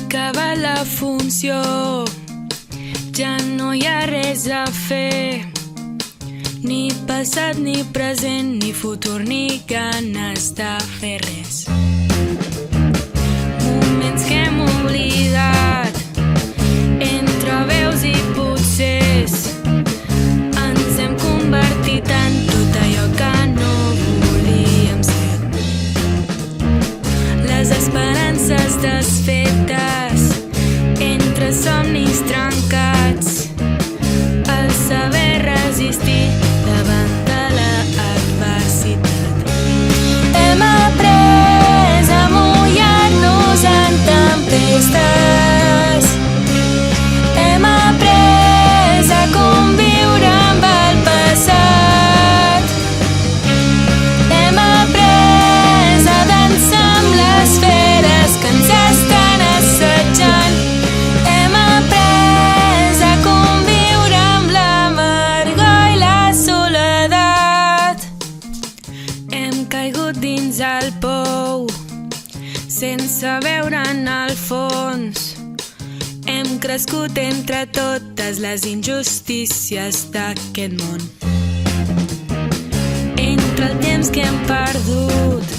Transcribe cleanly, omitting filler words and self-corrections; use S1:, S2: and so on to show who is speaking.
S1: acaba la funció, ja no hi ha res a fer, ni passat, ni present, ni futur, ni ganes de fer res. Moments que hem oblidat, entre veus i potser ens hem convertit en tot allò que no volíem ser. Les esperances desfetes, entre somnis trencats, el saber resistir davant de l'adversitat. Hem après a mullar-nos en tempestes, hem après a conviure amb el passat, hem après a dansar amb les feres que ens estan assetjant, hem après a conviure amb l'amargor i la soledat. Hem caigut dins el pou sense veure en el fons, hem crescut entre totes les injustícies d'aquest món. Entre el temps que hem perdut